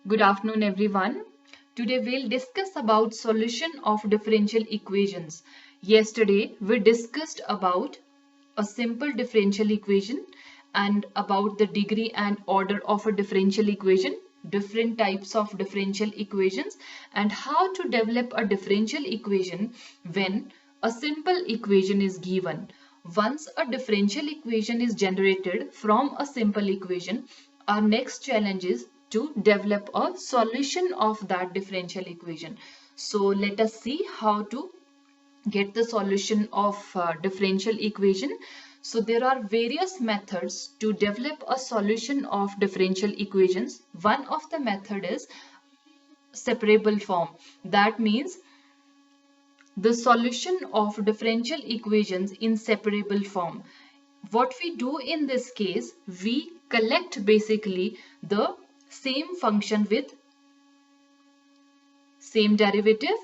Good afternoon, everyone. Today we'll discuss about solution of differential equations. Yesterday we discussed about a simple differential equation and about the degree and order of a differential equation, different types of differential equations, and how to develop a differential equation when a simple equation is given. Once a differential equation is generated from a simple equation, our next challenge is to develop a solution of that differential equation. So let us see how to get the solution of differential equation. So there are various methods to develop a solution of differential equations. One of the method is separable form. That means the solution of differential equations in separable form. What we do in this case, we collect basically the same function with same derivative,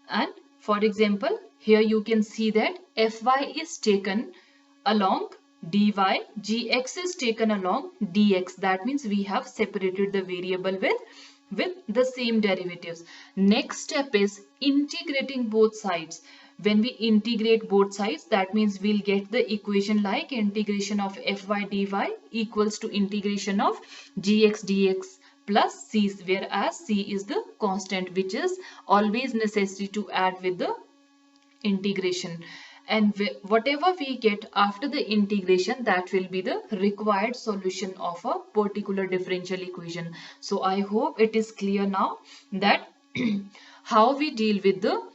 and for example here you can see that fy is taken along dy, gx is taken along dx. That means we have separated the variable with the same derivatives. Next step is integrating both sides. When we integrate both sides, that means we'll get the equation like integration of fy dy equals to integration of gx dx plus c, whereas c is the constant which is always necessary to add with the integration, and whatever we get after the integration, that will be the required solution of a particular differential equation. So I hope it is clear now that how we deal with the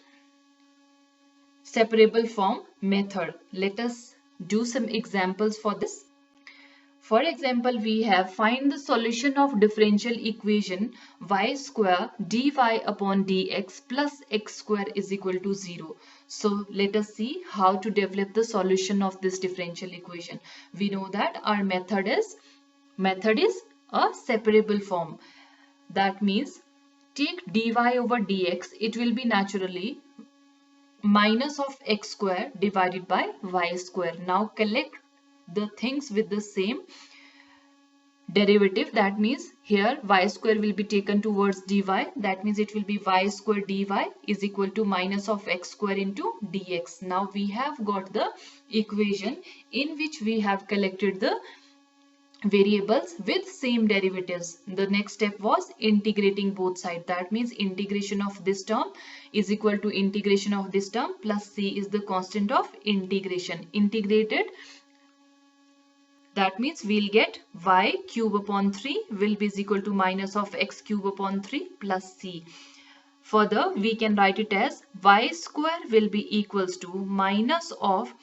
separable form method. Let us do some examples for this. For example, we have find the solution of differential equation y square dy upon dx plus x square is equal to 0. So let us see how to develop the solution of this differential equation. We know that our method is a separable form. That means take dy over dx, it will be naturally minus of x square divided by y square. Now collect the things with the same derivative. That means here y square will be taken towards dy. That means it will be y square dy is equal to minus of x square into dx. Now we have got the equation in which we have collected the variables with same derivatives. The next step was integrating both sides. That means integration of this term is equal to integration of this term plus c is the constant of integration. Integrated, that means we'll get y cube upon 3 will be is equal to minus of x cube upon 3 plus c. Further, we can write it as y square will be equals to minus of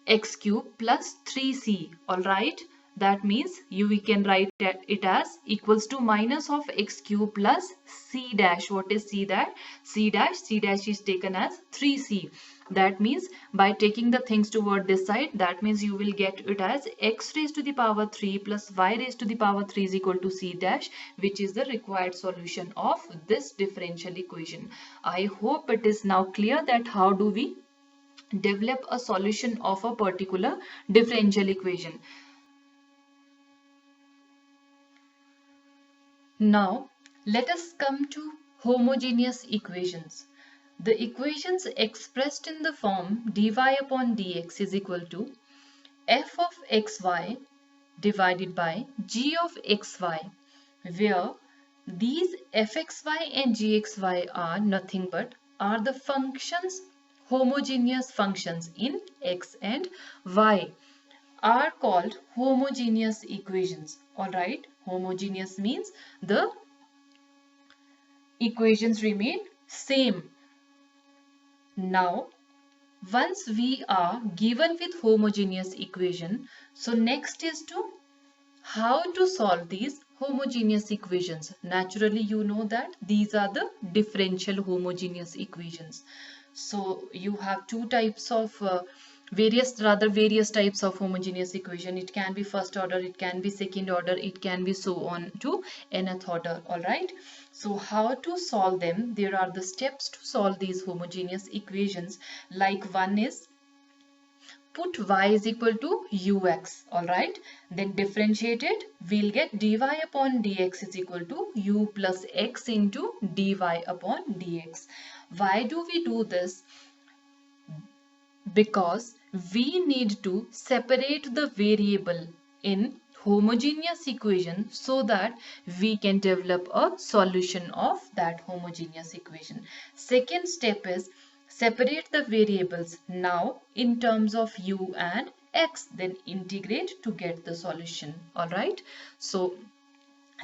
x cube plus 3c. Alright, that means we can write it as equals to minus of x cube plus c dash. What is c dash? C dash is taken as 3c. That means by taking the things toward this side, that means you will get it as x raised to the power 3 plus y raised to the power 3 is equal to c dash, which is the required solution of this differential equation. I hope it is now clear that how do we develop a solution of a particular differential equation. Now let us come to homogeneous equations. The equations expressed in the form dy upon dx is equal to f of xy divided by g of xy, where these fxy and gxy are nothing but are the functions, homogeneous functions in x and y, are called homogeneous equations. Alright, homogeneous means the equations remain same. Now, once we are given with homogeneous equation, so next is to how to solve these homogeneous equations. Naturally, you know that these are the differential homogeneous equations. So you have two types of various types of homogeneous equation. It can be first order, it can be second order, it can be so on to nth order. All right, so how to solve them? There are the steps to solve these homogeneous equations. Like one is put y is equal to ux, alright. Then differentiate it, we'll get dy upon dx is equal to u plus x into dy upon dx. Why do we do this? Because we need to separate the variable in homogeneous equation so that we can develop a solution of that homogeneous equation. Second step is separate the variables now in terms of u and x, then integrate to get the solution. All right, so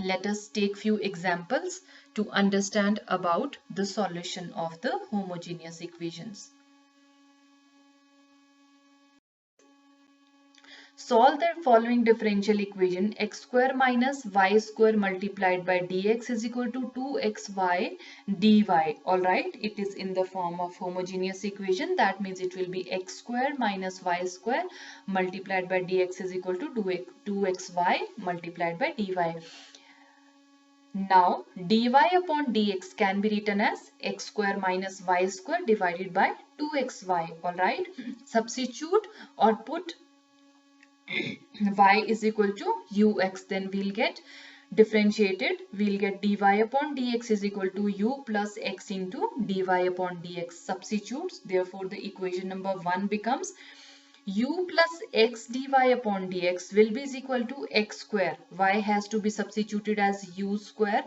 let us take few examples to understand about the solution of the homogeneous equations. Solve the following differential equation: x square minus y square multiplied by dx is equal to 2xy dy. Alright, it is in the form of homogeneous equation. That means it will be x square minus y square multiplied by dx is equal to 2xy multiplied by dy. Now dy upon dx can be written as x square minus y square divided by 2xy. Alright, substitute or put y is equal to ux, then we'll get differentiated, we'll get dy upon dx is equal to u plus x into dy upon dx. Substitutes, therefore the equation number 1 becomes u plus x dy upon dx will be is equal to x square, y has to be substituted as u square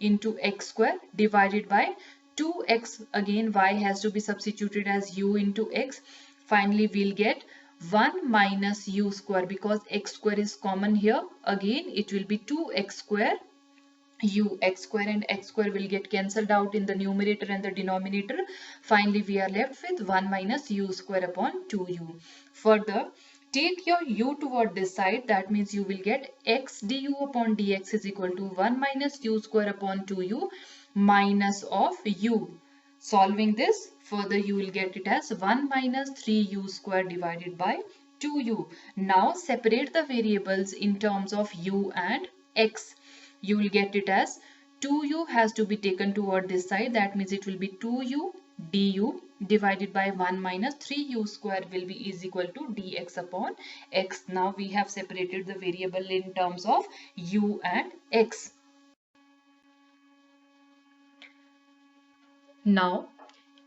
into x square divided by 2x, again y has to be substituted as u into x. Finally we'll get 1 minus u square, because x square is common here, again it will be 2x square u. X square and x square will get cancelled out in the numerator and the denominator. Finally we are left with 1 minus u square upon 2u. Further, take your u toward this side, that means you will get x du upon dx is equal to 1 minus u square upon 2u minus of u. Solving this, further you will get it as 1 minus 3u square divided by 2u. Now separate the variables in terms of u and x. You will get it as 2u has to be taken toward this side, that means it will be 2u du divided by 1 minus 3u square will be is equal to dx upon x. Now we have separated the variable in terms of u and x. Now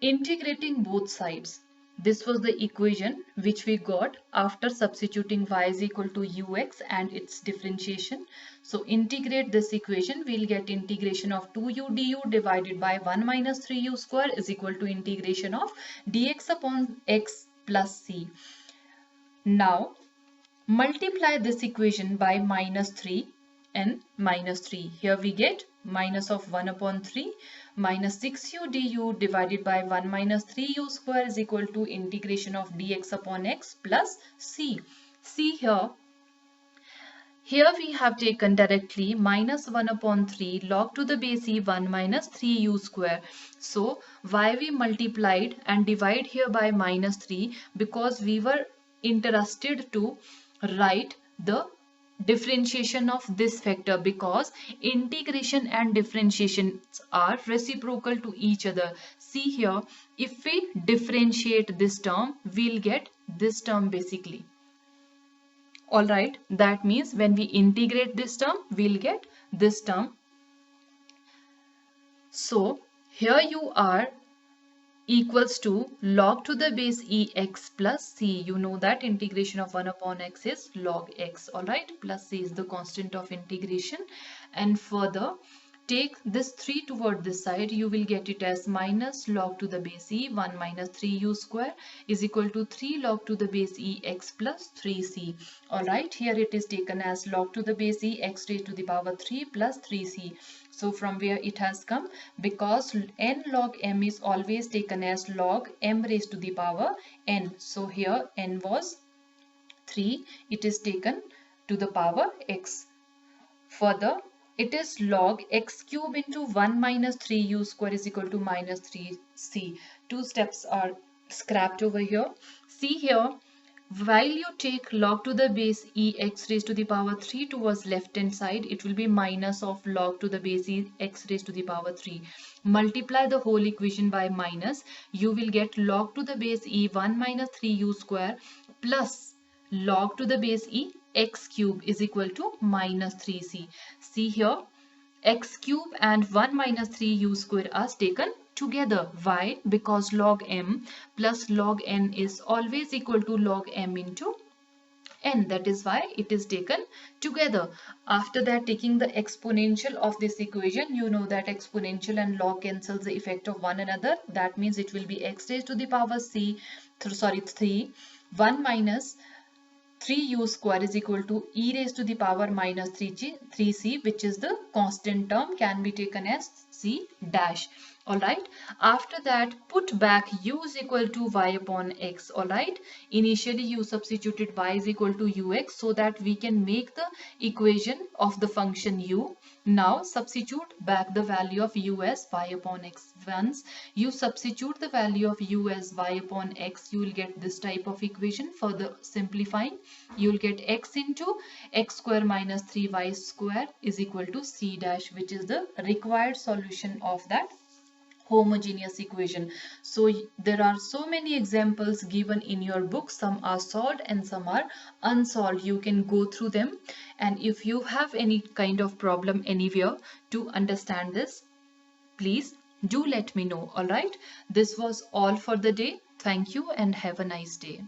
integrating both sides. This was the equation which we got after substituting y is equal to ux and its differentiation. So integrate this equation, we'll get integration of 2u du divided by 1 minus 3u square is equal to integration of dx upon x plus c. Now multiply this equation by minus 3 and minus 3. Here we get minus of 1 upon 3 minus 6u du divided by 1 minus 3u square is equal to integration of dx upon x plus c. See here we have taken directly minus 1 upon 3 log to the base e 1 minus 3u square. So why we multiplied and divide here by minus 3? Because we were interested to write the differentiation of this factor, because integration and differentiation are reciprocal to each other. See here, if we differentiate this term, we'll get this term basically. Alright, that means when we integrate this term, we'll get this term. So here you are equals to log to the base ex plus c. You know that integration of 1 upon x is log x, alright, plus c is the constant of integration. And further take this 3 toward this side, you will get it as minus log to the base e 1 minus 3u square is equal to 3 log to the base e x plus 3c. Alright, here it is taken as log to the base e x raised to the power 3 plus 3c. So from where it has come? Because n log m is always taken as log m raised to the power n. So here n was 3, it is taken to the power x. Further, it is log x cube into 1 minus 3u square is equal to minus 3c. Two steps are scrapped over here. See here, while you take log to the base e x raised to the power 3 towards left hand side, it will be minus of log to the base e x raised to the power 3. Multiply the whole equation by minus, you will get log to the base e 1 minus 3u square plus log to the base e x cube is equal to minus 3c. See here, x cube and 1 minus 3u square are taken together. Why? Because log m plus log n is always equal to log m into n. That is why it is taken together. After that, taking the exponential of this equation, you know that exponential and log cancels the effect of one another. That means it will be x raised to the power 3 1 minus 3u square is equal to e raised to the power minus 3c, which is the constant term, can be taken as c dash. Alright, after that, put back u is equal to y upon x. Alright, initially you substituted y is equal to ux so that we can make the equation of the function u. Now substitute back the value of u as y upon x. Once you substitute the value of u as y upon x, you will get this type of equation. Further simplifying, you will get x into x square minus 3y square is equal to c dash, which is the required solution of that homogeneous equation. So there are so many examples given in your book. Some are solved and some are unsolved. You can go through them, and if you have any kind of problem anywhere to understand this, please do let me know. All right, this was all for the day. Thank you and have a nice day.